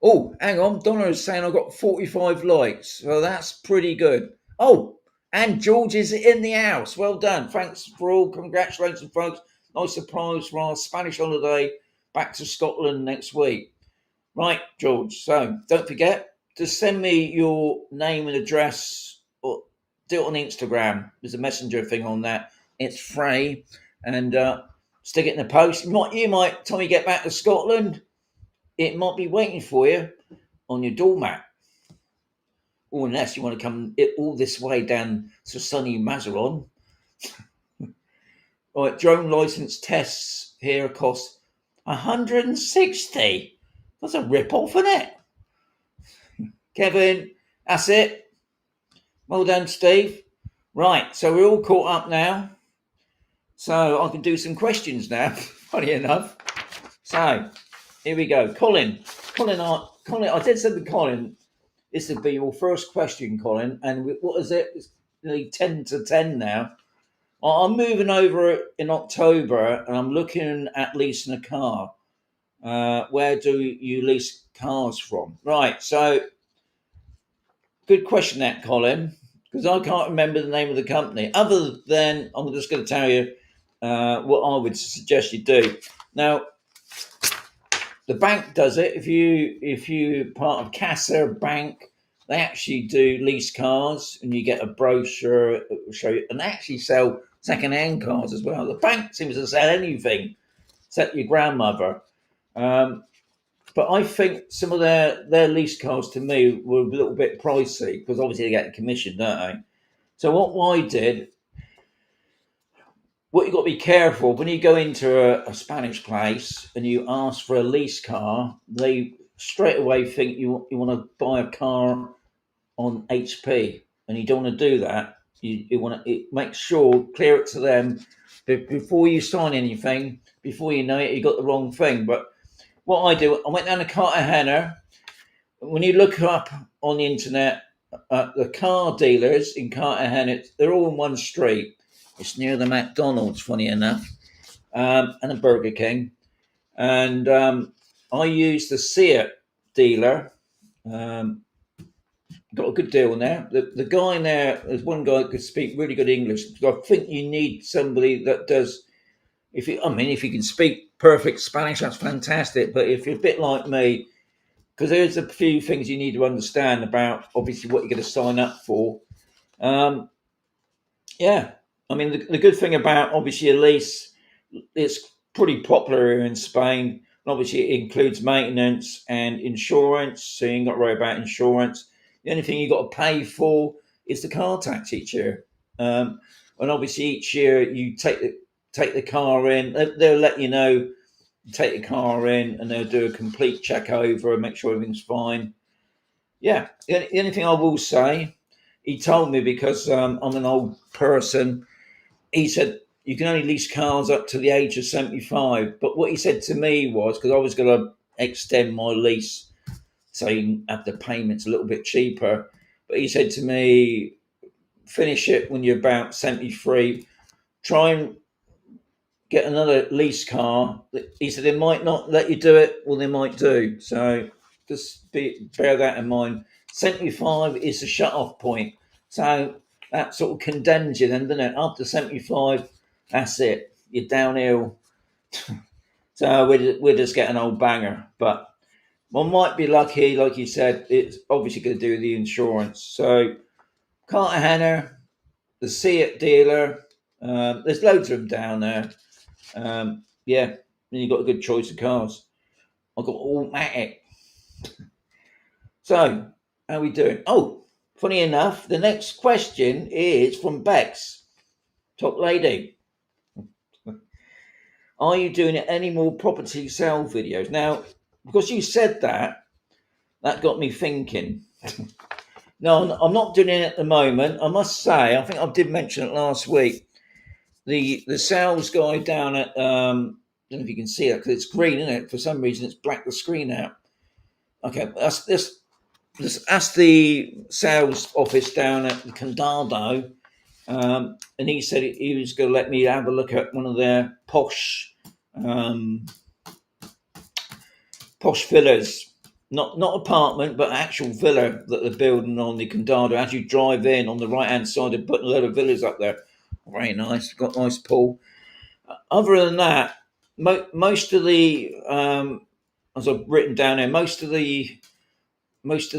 Oh, hang on. Donna is saying I've got 45 likes. So that's pretty good. Oh, and George is in the house. Well done. Thanks for all. Congratulations, folks. Nice surprise for our Spanish holiday back to Scotland next week. Right, George. So don't forget to send me your name and address or do it on Instagram. There's a messenger thing on that. It's free. And stick it in the post. You might, Tommy, you get back to Scotland, it might be waiting for you on your doormat. Or unless you want to come all this way down to sunny Mazeron. All right, drone license tests here cost 160. That's a rip-off, isn't it? Kevin, that's it. Well done, Steve. Right, so we're all caught up now. So I can do some questions now, funny enough. So here we go. Colin, I did say to Colin, this would be your first question, Colin. And what is it? It's nearly 10 to 10 now. I'm moving over in October and I'm looking at leasing a car. Where do you lease cars from? Right, so good question that, Colin, because I can't remember the name of the company. Other than, I'm just going to tell you what I would suggest you do. Now, the bank does it. If you part of Casa Bank, they actually do lease cars, and you get a brochure that will show you, and they actually sell second-hand cars as well. The bank seems to sell anything, except your grandmother. But I think some of their lease cars to me were a little bit pricey because obviously they get a commission, don't they? So what I did, what you got to be careful when you go into a Spanish place and you ask for a lease car, they straight away think you want to buy a car on HP, and you don't want to do that. You want to make sure, clear it to them before you sign anything. Before you know it, you got the wrong thing. But what I do, I went down to Cartagena. When you look up on the internet, the car dealers in Cartagena, they're all in one street. It's near the McDonald's, funny enough, and a Burger King. And I used the Seat dealer. Got a good deal in there. The guy in there, there's one guy that could speak really good English. I think you need somebody that does. If you can speak perfect Spanish, that's fantastic. But if you're a bit like me, because there's a few things you need to understand about, obviously, what you're going to sign up for. Yeah, I mean, the good thing about obviously a lease, it's pretty popular here in Spain. Obviously, it includes maintenance and insurance, so you ain't got to worry about insurance. The only thing you got to pay for is the car tax each year. And obviously, each year you take the car in. They'll let you know. Take the car in, and they'll do a complete check over and make sure everything's fine. Yeah, the only thing I will say, he told me because I'm an old person. He said you can only lease cars up to the age of 75. But what he said to me was, because I was going to extend my lease, so you can have the payments a little bit cheaper. But he said to me, finish it when you're about 73. Try and get another lease car. He said they might not let you do it, or they might do. So just bear that in mind. 75 is the shut-off point. So that sort of condemns you then, doesn't it? After 75, that's it. You're downhill. So we're just getting an old banger. But one might be lucky, like you said, it's obviously going to do with the insurance. So Cartagena, the Seat dealer, there's loads of them down there. Yeah, then you've got a good choice of cars. I've got automatic. So, how are we doing? Oh, funny enough, the next question is from Bex, top lady. Are you doing any more property sale videos? Now, because you said that got me thinking. No, I'm not doing it at the moment. I must say, I think I did mention it last week. The sales guy down at I don't know if you can see it because it's green, isn't it? For some reason, it's blacked the screen out. Okay, that's the sales office down at the Condado, and he said he was going to let me have a look at one of their posh villas. Not apartment, but actual villa that they're building on the Condado. As you drive in on the right hand side, they're putting a load of villas up there. Very nice. Got a nice pool. Other than that, most of the as I've written down here, most of the I was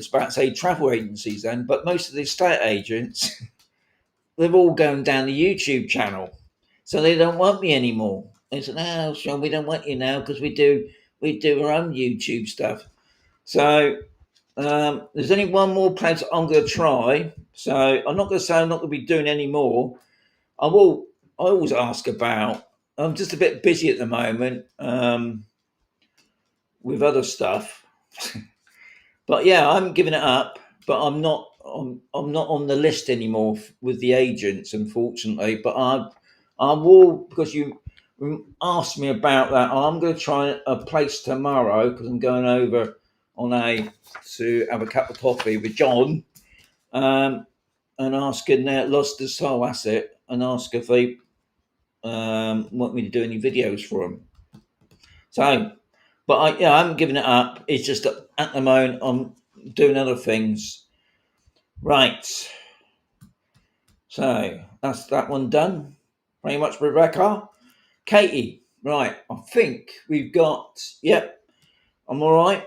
about to say travel agencies then, but most of the estate agents, they're all going down the YouTube channel, so they don't want me anymore. They said, "No, Sean, we don't want you now because we do our own YouTube stuff." So there's only one more place I'm going to try. So I'm not going to say I'm not going to be doing any more. I always ask about. I'm just a bit busy at the moment with other stuff, but yeah, I'm giving it up. But I'm not on the list anymore with the agents, unfortunately. But I will, because you asked me about that. I'm going to try a place tomorrow because I'm going over to have a cup of coffee with John, and asking Lost the Soul Asset and ask if they want me to do any videos for them. So, but I haven't given it up. It's just that at the moment I'm doing other things. Right. So that's that one done. Very much, Rebecca. Katie. Right. I think we've got. Yep. I'm all right.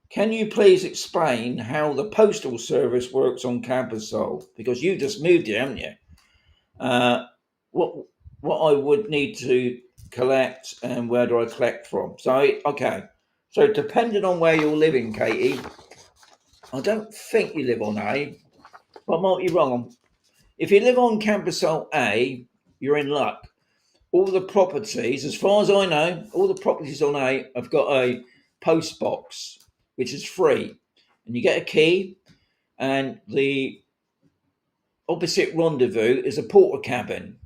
Can you please explain how the postal service works on Campusol? Because you just moved here, haven't you? What I would need to collect and where do I collect from? So so depending on where you're living, Katie, I don't think you live on A, but I might be wrong. If you live on Campusol A, you're in luck. All the properties, as far as I know, all the properties on A have got a post box, which is free, and you get a key, and the opposite rendezvous is a porter cabin,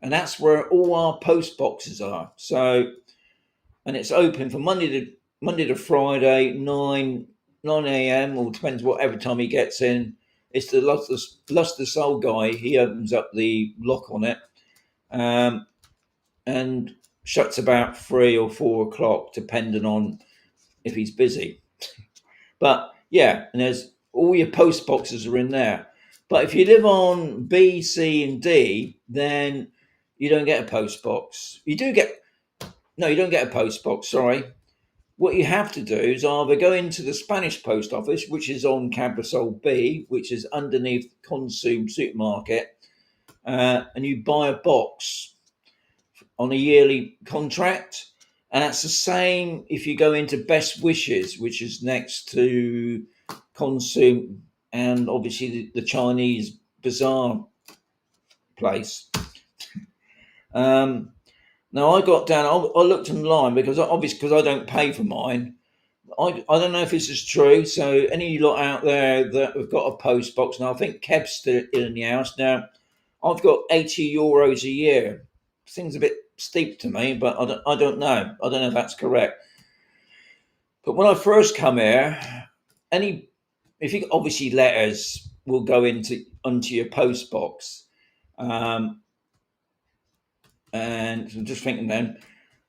and that's where all our post boxes are. So, and it's open from Monday to Friday, 9 a.m. or depends whatever time he gets in. It's the Luster Soul guy. He opens up the lock on it, and shuts about 3 or 4 o'clock, depending on if he's busy. But yeah, and there's all your post boxes are in there. But if you live on B, C, and D, then you don't get a post box. You don't get a post box. Sorry. What you have to do is either go into the Spanish post office, which is on Campusol B, which is underneath Consum supermarket, and you buy a box on a yearly contract. And that's the same if you go into Best Wishes, which is next to Consum and obviously the Chinese bazaar place. Now I got down. I looked online because I don't pay for mine. I don't know if this is true. So any lot out there that have got a post box, now I think Kev's still in the house now. I've got €80 a year. Seems a bit steep to me, but I don't know. I don't know if that's correct. But when I first come here, if you obviously letters will go onto your post box, and I'm just thinking then.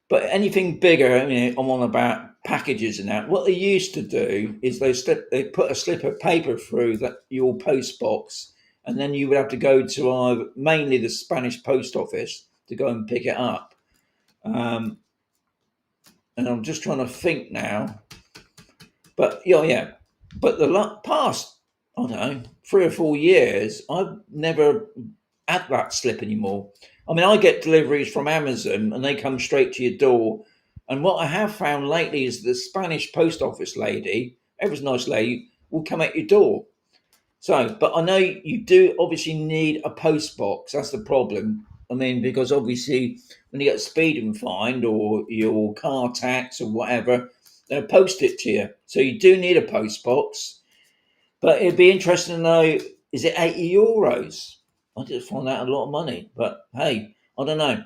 But anything bigger, I mean, I'm on about packages and that. What they used to do is they put a slip of paper through your post box, and then you would have to go to mainly the Spanish post office to go and pick it up. And I'm just trying to think now. But yeah. But the past, I don't know, 3 or 4 years, I've never have that slip anymore. I mean, I get deliveries from Amazon and they come straight to your door. And what I have found lately is the Spanish post office lady, every nice lady, will come at your door. So, but I know you do obviously need a post box. That's the problem. I mean, because obviously when you get a speeding fine or your car tax or whatever, they'll post it to you. So you do need a post box. But it'd be interesting to know, is it €80? I just find that a lot of money. But hey, I don't know.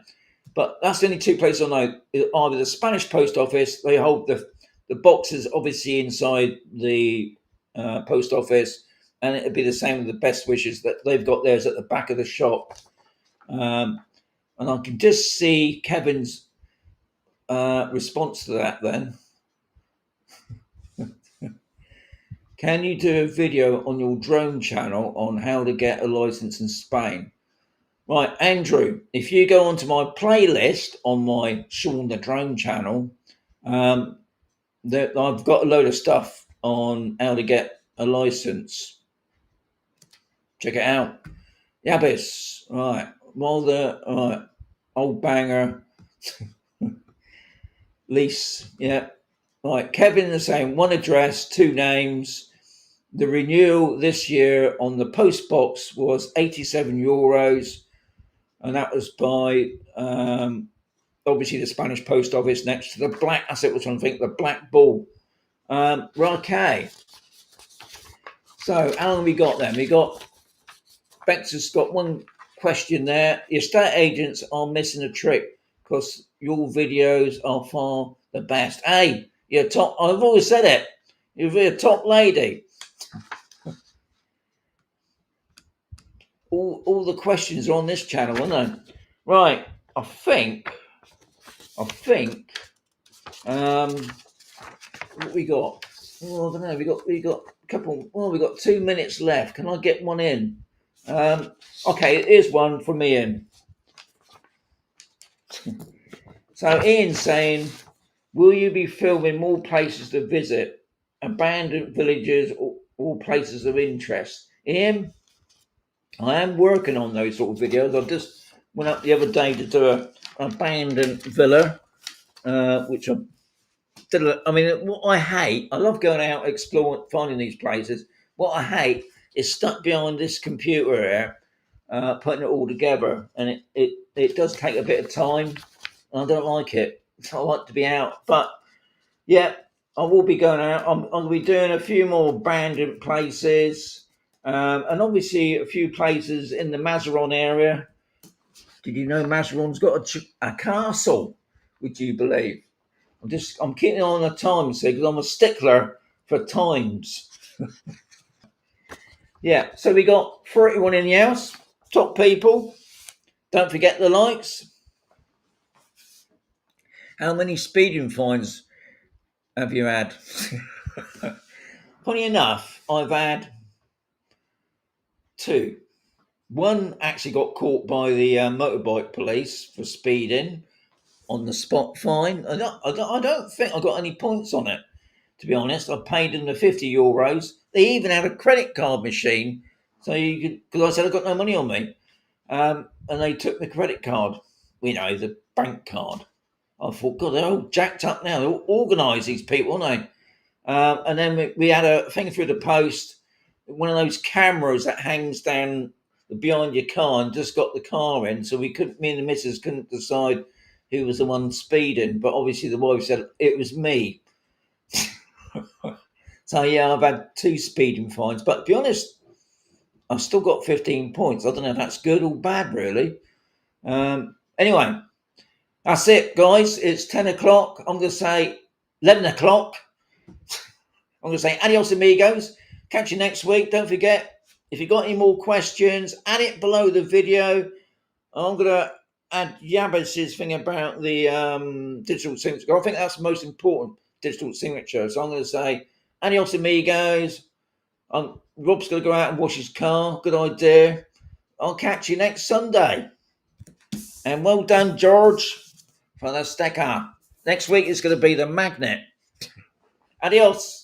But that's the only two places I know. Either the Spanish post office, they hold the boxes obviously inside the post office, and it'd be the same with the best wishes that they've got theirs at the back of the shop. And I can just see Kevin's response to that then. Can you do a video on your drone channel on how to get a license in Spain? Right, Andrew, if you go onto my playlist on my Sean the Drone channel, I've got a load of stuff on how to get a license. Check it out. Yabis, right, right, old banger. Lease, yeah. Right, Kevin is saying one address, two names. The renewal this year on the post box was €87, and that was by obviously the Spanish post office next to the black. That's it. Was trying to think the Black Bull. Right, okay. So how long have we got then? We got Bex has got one question there. The estate agents are missing a trick because your videos are far the best. Hey, you're top. I've always said it. You're a top lady. All the questions are on this channel, aren't they? Right. I think. What we got? Oh, I don't know. We got a couple. Oh, we got 2 minutes left. Can I get one in? Okay, here's one from Ian. So Ian's saying, will you be filming more places to visit, abandoned villages or places of interest? Ian, I am working on those sort of videos. I just went up the other day to do an abandoned villa, which I did. I mean, what I hate, I love going out exploring, finding these places. What I hate is stuck behind this computer here, putting it all together, and it does take a bit of time. I don't like it. I like to be out, but yeah, I will be going out. I'll be doing a few more abandoned places, and obviously a few places in the Mazeron area. Did you know Mazeron's got a castle? Would you believe? I'm keeping on the time, see, because I'm a stickler for times. Yeah, so we got 31 in the house. Top people. Don't forget the likes. How many speeding fines have you had? Funny enough, I've had 2. One actually got caught by the motorbike police for speeding on the spot fine. I don't think I got any points on it, to be honest. I paid them the €50. They even had a credit card machine, so you could, because I said I got no money on me, and they took the credit card, the bank card. I thought, God, they're all jacked up now. They're all organised, these people, aren't they? And then we had a thing through the post, one of those cameras that hangs down behind your car and just got the car in. So me and the missus couldn't decide who was the one speeding. But obviously the wife said it was me. So yeah, I've had 2 speeding fines. But to be honest, I've still got 15 points. I don't know if that's good or bad, really. Anyway, that's it, guys. It's 10 o'clock. I'm going to say 11 o'clock. I'm going to say adios, amigos. Catch you next week. Don't forget, if you've got any more questions, add it below the video. I'm going to add Yabas's thing about the digital signature. I think that's the most important, digital signature. So I'm going to say adios, amigos. Rob's going to go out and wash his car. Good idea. I'll catch you next Sunday. And well done, George, for the sticker. Next week is going to be the magnet. Adios.